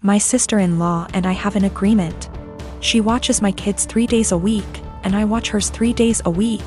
My sister-in-law and I have an agreement. She watches my kids 3 days a week, and I watch hers 3 days a week.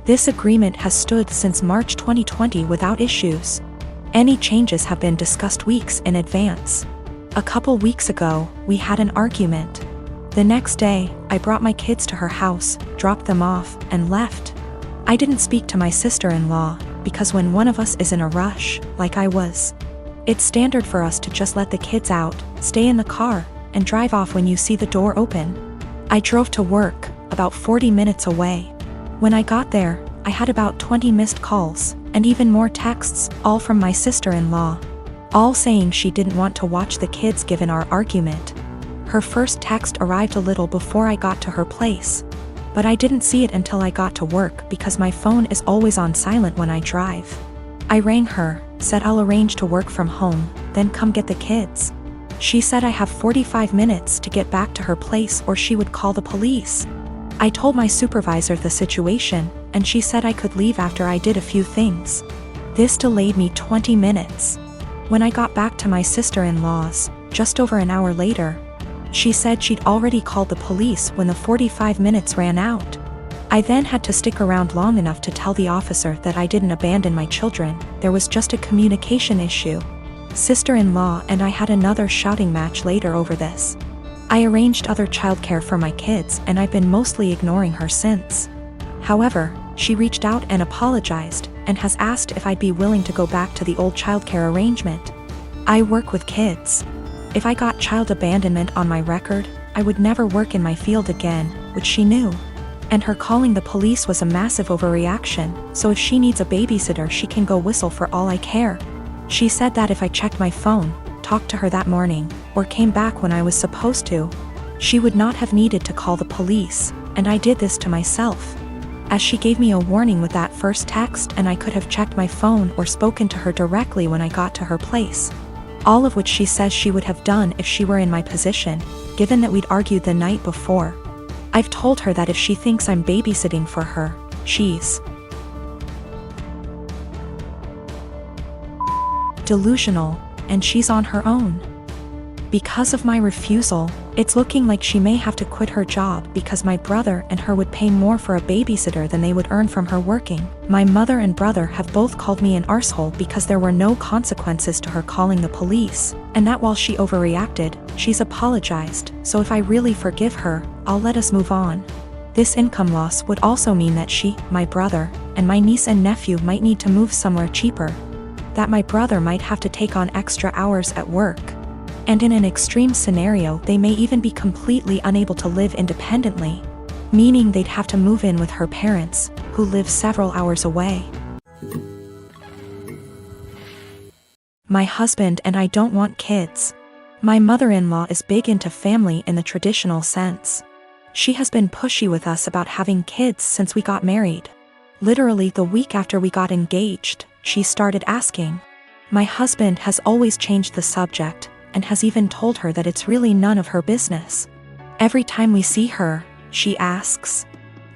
This agreement has stood since March 2020 without issues. Any changes have been discussed weeks in advance. A couple weeks ago, we had an argument. The next day, I brought my kids to her house, dropped them off, and left. I didn't speak to my sister-in-law, because when one of us is in a rush, like I was, it's standard for us to just let the kids out, stay in the car, and drive off when you see the door open. I drove to work, about 40 minutes away. When I got there, I had about 20 missed calls, and even more texts, all from my sister-in-law, all saying she didn't want to watch the kids given our argument. Her first text arrived a little before I got to her place, but I didn't see it until I got to work because my phone is always on silent when I drive. I rang her, said I'll arrange to work from home, then come get the kids. She said I have 45 minutes to get back to her place or she would call the police. I told my supervisor the situation, and she said I could leave after I did a few things. This delayed me 20 minutes. When I got back to my sister-in-law's, just over an hour later, she said she'd already called the police when the 45 minutes ran out. I then had to stick around long enough to tell the officer that I didn't abandon my children, there was just a communication issue. Sister-in-law and I had another shouting match later over this. I arranged other childcare for my kids and I've been mostly ignoring her since. However, she reached out and apologized, and has asked if I'd be willing to go back to the old childcare arrangement. I work with kids. If I got child abandonment on my record, I would never work in my field again, which she knew. And her calling the police was a massive overreaction, so if she needs a babysitter she can go whistle for all I care. She said that if I checked my phone, talked to her that morning, or came back when I was supposed to, she would not have needed to call the police, and I did this to myself. As she gave me a warning with that first text and I could have checked my phone or spoken to her directly when I got to her place. All of which she says she would have done if she were in my position, given that we'd argued the night before. I've told her that if she thinks I'm babysitting for her, she's delusional, and she's on her own. Because of my refusal, it's looking like she may have to quit her job because my brother and her would pay more for a babysitter than they would earn from her working. My mother and brother have both called me an arsehole because there were no consequences to her calling the police, and that while she overreacted, she's apologized, so if I really forgive her, I'll let us move on. This income loss would also mean that she, my brother, and my niece and nephew might need to move somewhere cheaper. That my brother might have to take on extra hours at work. And in an extreme scenario they may even be completely unable to live independently, meaning they'd have to move in with her parents, who live several hours away. My husband and I don't want kids. My mother-in-law is big into family in the traditional sense. She has been pushy with us about having kids since we got married. Literally the week after we got engaged, she started asking. My husband has always changed the subject, and has even told her that it's really none of her business. Every time we see her, she asks.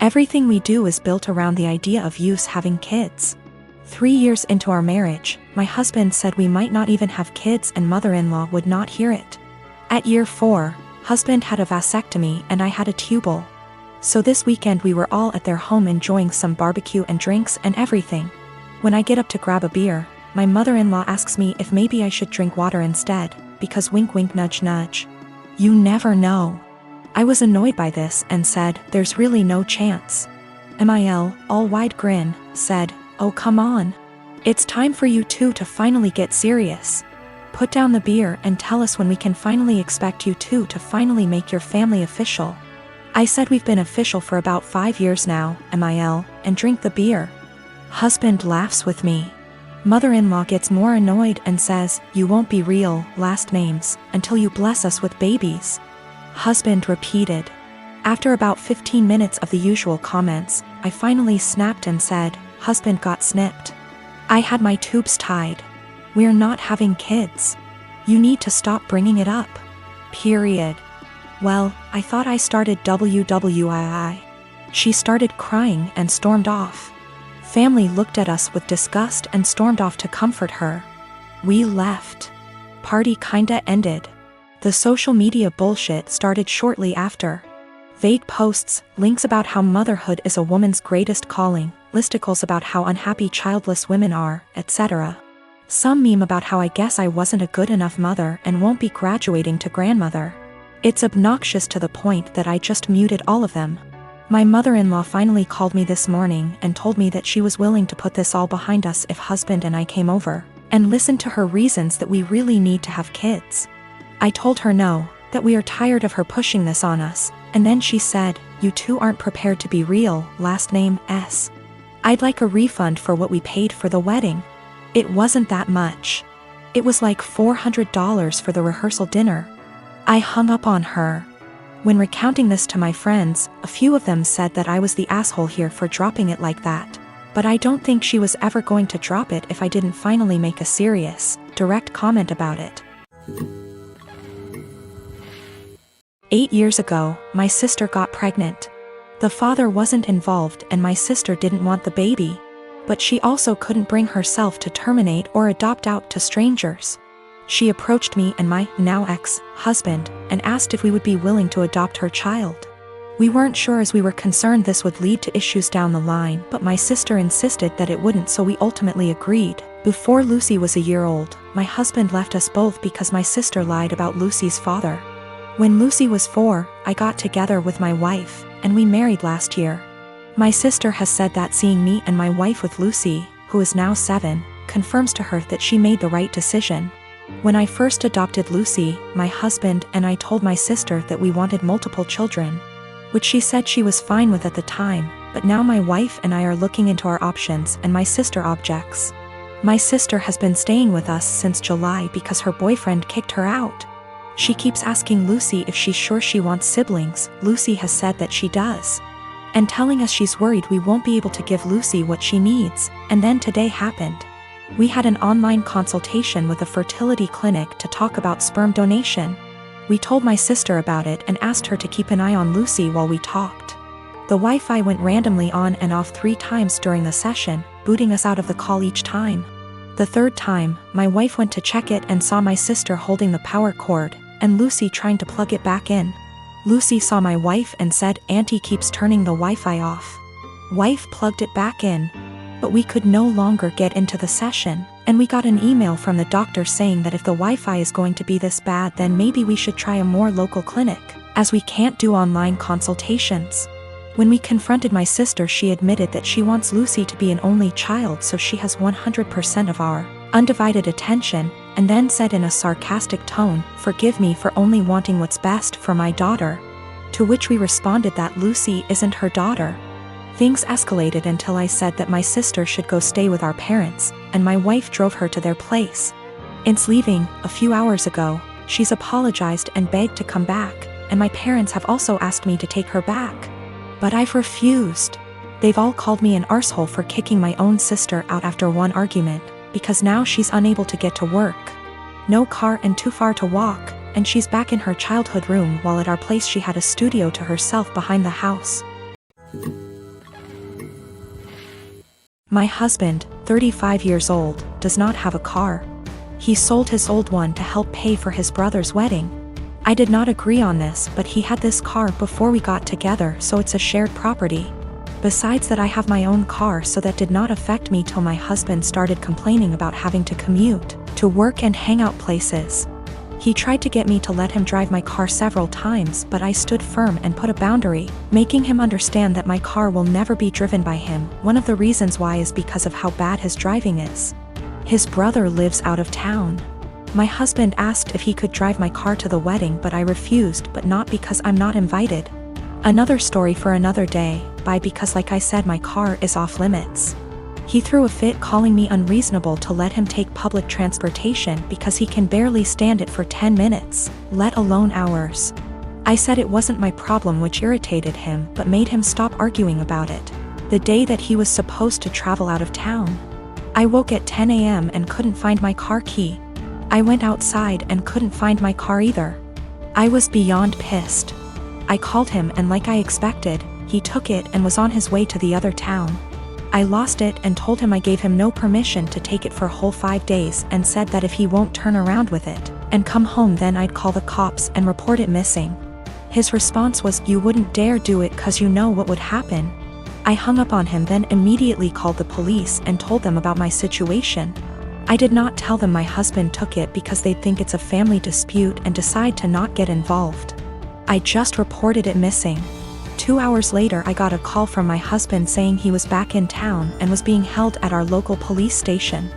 Everything we do is built around the idea of us having kids. 3 years into our marriage, my husband said we might not even have kids and mother-in-law would not hear it. At year 4, husband had a vasectomy and I had a tubal. So this weekend we were all at their home enjoying some barbecue and drinks and everything. When I get up to grab a beer, my mother-in-law asks me if maybe I should drink water instead, because wink wink nudge nudge. You never know. I was annoyed by this and said, there's really no chance. Mil, all wide grin, said, oh come on. It's time for you two to finally get serious. Put down the beer and tell us when we can finally expect you two to finally make your family official. I said we've been official for about 5 years now, Mil, and drink the beer. Husband laughs with me. Mother-in-law gets more annoyed and says, you won't be real, last names, until you bless us with babies. Husband repeated. After about 15 minutes of the usual comments, I finally snapped and said, husband got snipped. I had my tubes tied. We're not having kids. You need to stop bringing it up. Period. Well, I thought I started WWII. She started crying and stormed off. Family looked at us with disgust and stormed off to comfort her. We left. Party kinda ended. The social media bullshit started shortly after. Vague posts, links about how motherhood is a woman's greatest calling, listicles about how unhappy childless women are, etc. Some meme about how I guess I wasn't a good enough mother and won't be graduating to grandmother. It's obnoxious to the point that I just muted all of them. My mother-in-law finally called me this morning and told me that she was willing to put this all behind us if husband and I came over, and listened to her reasons that we really need to have kids. I told her no, that we are tired of her pushing this on us, and then she said, "You two aren't prepared to be real, last name S. I'd like a refund for what we paid for the wedding." It wasn't that much. It was like $400 for the rehearsal dinner. I hung up on her. When recounting this to my friends, a few of them said that I was the asshole here for dropping it like that. But I don't think she was ever going to drop it if I didn't finally make a serious, direct comment about it. 8 years ago, my sister got pregnant. The father wasn't involved and my sister didn't want the baby. But she also couldn't bring herself to terminate or adopt out to strangers. She approached me and my now ex-husband and asked if we would be willing to adopt her child. We weren't sure as we were concerned this would lead to issues down the line, but my sister insisted that it wouldn't, so we ultimately agreed. Before Lucy was a year old, my husband left us both because my sister lied about Lucy's father. When Lucy was 4, I got together with my wife, and we married last year. My sister has said that seeing me and my wife with Lucy, who is now 7, confirms to her that she made the right decision. When I first adopted Lucy, my husband and I told my sister that we wanted multiple children, which she said she was fine with at the time, but now my wife and I are looking into our options and my sister objects. My sister has been staying with us since July because her boyfriend kicked her out. She keeps asking Lucy if she's sure she wants siblings. Lucy has said that she does, and telling us she's worried we won't be able to give Lucy what she needs, and then today happened. We had an online consultation with a fertility clinic to talk about sperm donation. We told my sister about it and asked her to keep an eye on Lucy while we talked. The Wi-Fi went randomly on and off 3 times during the session, booting us out of the call each time. The 3rd time, my wife went to check it and saw my sister holding the power cord, and Lucy trying to plug it back in. Lucy saw my wife and said, "Auntie keeps turning the Wi-Fi off." Wife plugged it back in. But we could no longer get into the session, and we got an email from the doctor saying that if the Wi-Fi is going to be this bad, then maybe we should try a more local clinic, as we can't do online consultations. When we confronted my sister, she admitted that she wants Lucy to be an only child so she has 100% of our undivided attention, and then said in a sarcastic tone, "Forgive me for only wanting what's best for my daughter." To which we responded that Lucy isn't her daughter. Things escalated until I said that my sister should go stay with our parents, and my wife drove her to their place. Since leaving, a few hours ago, she's apologized and begged to come back, and my parents have also asked me to take her back. But I've refused. They've all called me an arsehole for kicking my own sister out after one argument, because now she's unable to get to work. No car and too far to walk, and she's back in her childhood room while at our place she had a studio to herself behind the house. My husband, 35 years old, does not have a car. He sold his old one to help pay for his brother's wedding. I did not agree on this, but he had this car before we got together, so it's a shared property. Besides that, I have my own car, so that did not affect me till my husband started complaining about having to commute to work and hangout places. He tried to get me to let him drive my car several times, but I stood firm and put a boundary, making him understand that my car will never be driven by him. One of the reasons why is because of how bad his driving is. His brother lives out of town. My husband asked if he could drive my car to the wedding, but I refused, but not because I'm not invited. Another story for another day, because like I said, my car is off limits. He threw a fit calling me unreasonable to let him take public transportation because he can barely stand it for 10 minutes, let alone hours. I said it wasn't my problem, which irritated him but made him stop arguing about it. The day that he was supposed to travel out of town, I woke at 10 a.m. and couldn't find my car key. I went outside and couldn't find my car either. I was beyond pissed. I called him and like I expected, he took it and was on his way to the other town. I lost it and told him I gave him no permission to take it for a whole 5 days and said that if he won't turn around with it, and come home, then I'd call the cops and report it missing. His response was, "You wouldn't dare do it 'cause you know what would happen." I hung up on him, then immediately called the police and told them about my situation. I did not tell them my husband took it because they'd think it's a family dispute and decide to not get involved. I just reported it missing. 2 hours later, I got a call from my husband saying he was back in town and was being held at our local police station.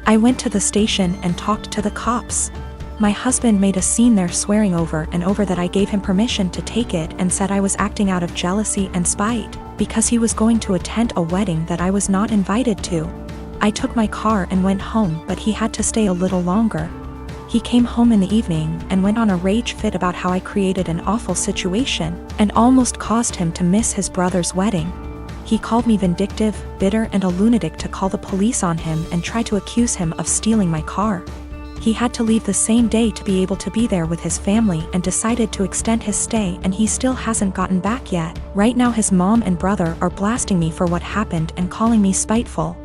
I went to the station and talked to the cops. My husband made a scene there, swearing over and over that I gave him permission to take it and said I was acting out of jealousy and spite because he was going to attend a wedding that I was not invited to. I took my car and went home, but he had to stay a little longer. He came home in the evening and went on a rage fit about how I created an awful situation and almost caused him to miss his brother's wedding. He called me vindictive, bitter, and a lunatic to call the police on him and try to accuse him of stealing my car. He had to leave the same day to be able to be there with his family and decided to extend his stay, and he still hasn't gotten back yet. Right now his mom and brother are blasting me for what happened and calling me spiteful.